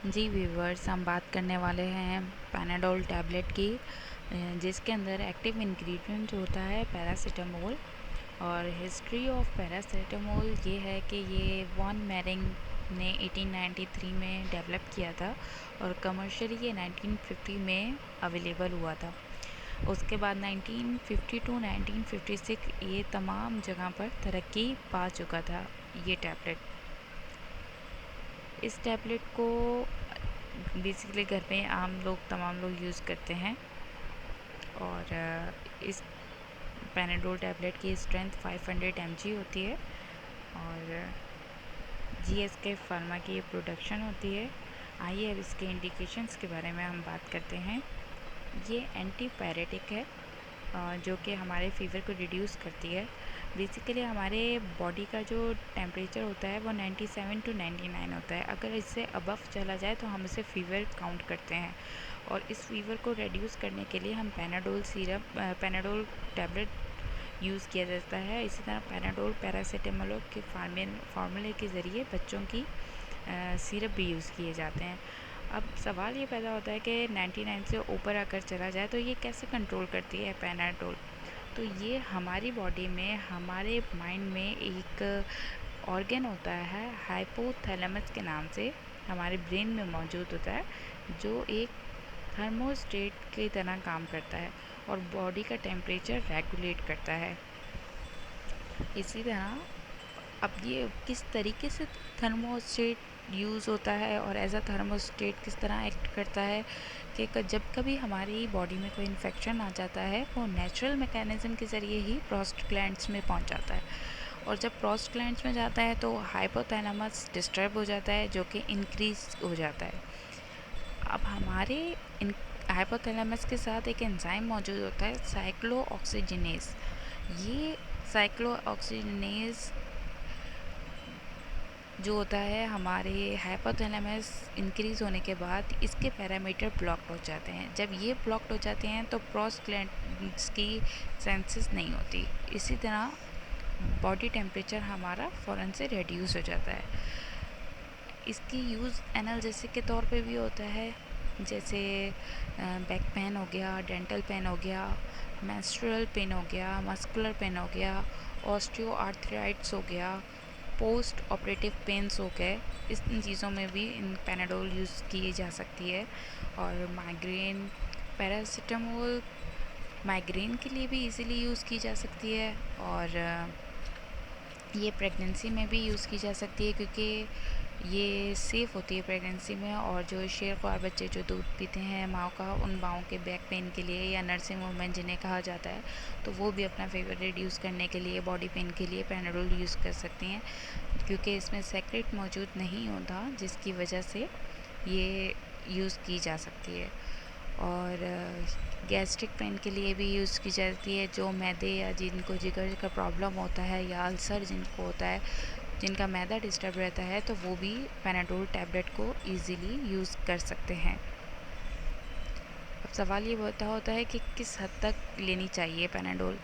जी viewers, हम बात करने वाले हैं पैनाडोल टैबलेट की, जिसके अंदर एक्टिव इंग्रेडिएंट होता है पैरासीटामोल। और हिस्ट्री ऑफ पैरासीटामोल ये है कि ये वॉन मेरिंग ने 1893 में डेवलप किया था और कमर्शियली ये 1950 में अवेलेबल हुआ था। उसके बाद 1950 to 1956 ये तमाम जगह पर तरक्की पा चुका था ये टैबलेट। इस टैबलेट को बेसिकली घर पे तमाम लोग यूज़ करते हैं। और इस पैनाडोल टैबलेट की स्ट्रेंथ 500 mg होती है और GSK फार्मा की ये प्रोडक्शन होती है। आइए अब इसके इंडिकेशंस के बारे में हम बात करते हैं। ये एंटीपायरेटिक है जो कि हमारे फ़ीवर को रिड्यूस करती है। बेसिकली हमारे बॉडी का जो टेम्परेचर होता है वो 97 to 99 होता है। अगर इससे अबव चला जाए तो हम इसे फ़ीवर काउंट करते हैं और इस फ़ीवर को रिड्यूस करने के लिए हम पैनाडोल टैबलेट यूज़ किया जाता है। इसी तरह पैनाडोल पैरासीटामोल के फार्मूले के ज़रिए बच्चों की सिरप भी यूज़ किए जाते हैं। अब सवाल ये पैदा होता है कि 99 से ऊपर अगर चला जाए तो ये कैसे कंट्रोल करती है पैनाडोल। तो ये हमारी बॉडी में, हमारे माइंड में एक ऑर्गन होता है हाइपोथैलेमस के नाम से, हमारे ब्रेन में मौजूद होता है, जो एक थर्मोस्टेट की तरह काम करता है और बॉडी का टेम्परेचर रेगुलेट करता है। इसी तरह अब ये किस तरीके से थर्मोस्टेट यूज़ होता है और एज अ थर्मोस्टेट किस तरह एक्ट करता है कि जब कभी हमारी बॉडी में कोई इन्फेक्शन आ जाता है वो नेचुरल मैकेनिज़्म के ज़रिए ही प्रोस्टाग्लैंड्स में पहुंच जाता है। और जब प्रोस्टाग्लैंड्स में जाता है तो हाइपोथैलेमस डिस्टर्ब हो जाता है, जो कि इंक्रीज हो जाता है। अब हमारे हाइपोथैलेमस के साथ एक एंजाइम मौजूद होता है साइक्लोऑक्सीजिनेज। ये साइक्लोऑक्सीजिनेज जो होता है हमारे हाइपोथैलेमस इंक्रीज़ होने के बाद इसके पैरामीटर ब्लॉक्ड हो जाते हैं। जब ये ब्लॉक्ड हो जाते हैं तो प्रोस्टाग्लैंड्स की सेंसेस नहीं होती। इसी तरह बॉडी टेम्परेचर हमारा फ़ौरन से रिड्यूस हो जाता है। इसकी यूज़ एनाल्जेसिक के तौर पे भी होता है, जैसे बैक पेन हो गया, डेंटल पेन हो गया, मेंस्ट्रुअल पेन हो गया, मस्कुलर पेन हो गया, ऑस्टियोआर्थराइटिस हो गया, पोस्ट ऑपरेटिव पेन्स हो गए। इन चीज़ों में भी इन पैनाडोल यूज़ की जा सकती है। और माइग्रेन, पैरासीटामोल माइग्रेन के लिए भी इजीली यूज़ की जा सकती है और ये प्रेगनेंसी में भी यूज़ की जा सकती है क्योंकि ये सेफ़ होती है प्रेगनेंसी में। और जो शेरख्वार बच्चे जो दूध पीते हैं माँ का, उन माँओं के बैक पेन के लिए या नर्सिंग वूमेन जिन्हें कहा जाता है, तो वो भी अपना फीवर रिड्यूस करने के लिए, बॉडी पेन के लिए पैनाडोल यूज़ कर सकती हैं क्योंकि इसमें सेक्रेट मौजूद नहीं होता, जिसकी वजह से ये यूज़ की जा सकती है। और गैस्ट्रिक पेन के लिए भी यूज़ की जाती है। जो मैदे या जिनको जिगर का प्रॉब्लम होता है या अल्सर जिनको होता है, जिनका मैदा डिस्टर्ब रहता है, तो वो भी पैनाडोल टैबलेट को इजीली यूज़ कर सकते हैं। अब सवाल ये होता है कि किस हद तक लेनी चाहिए पैनाडोल।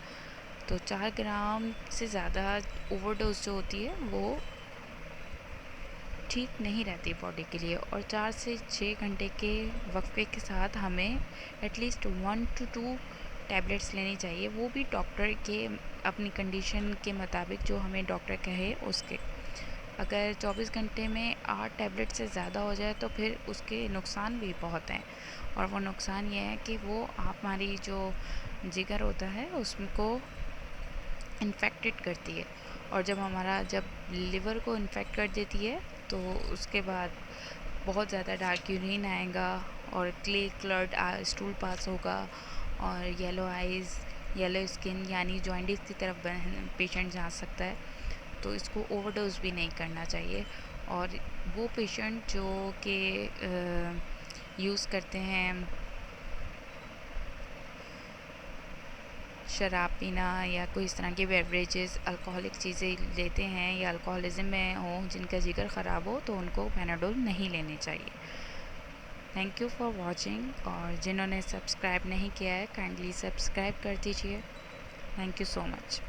तो 4 ग्राम से ज़्यादा ओवरडोज जो होती है वो ठीक नहीं रहती बॉडी के लिए। और 4 से 6 घंटे के वक्फे के साथ हमें एटलीस्ट 1 to 2 टैबलेट्स लेनी चाहिए, वो भी डॉक्टर के अपनी कंडीशन के मुताबिक, जो हमें डॉक्टर कहे उसके। अगर 24 घंटे में 8 टैबलेट से ज़्यादा हो जाए तो फिर उसके नुकसान भी बहुत हैं। और वो नुकसान ये है कि वो हमारी जो जिगर होता है उसको इन्फेक्टेड करती है। और जब लिवर को इन्फेक्ट कर देती है तो उसके बाद बहुत ज़्यादा डार्क यूरिन आएगा और क्ले कलर्ड स्टूल पास होगा और येलो आइज़, येलो स्किन यानी जॉइंटिस की तरफ पेशेंट जा सकता है। तो इसको ओवरडोज भी नहीं करना चाहिए। और वो पेशेंट जो कि यूज़ करते हैं शराब पीना या कोई इस तरह के बेवरेजेस, अल्कोहलिक चीज़ें लेते हैं या अल्कोहलिज्म में हो, जिनका जिगर ख़राब हो, तो उनको पैनाडोल नहीं लेने चाहिए। Thank you for watching. और जिन्होंने सब्सक्राइब नहीं किया है काइंडली सब्सक्राइब कर दीजिए। Thank you so much.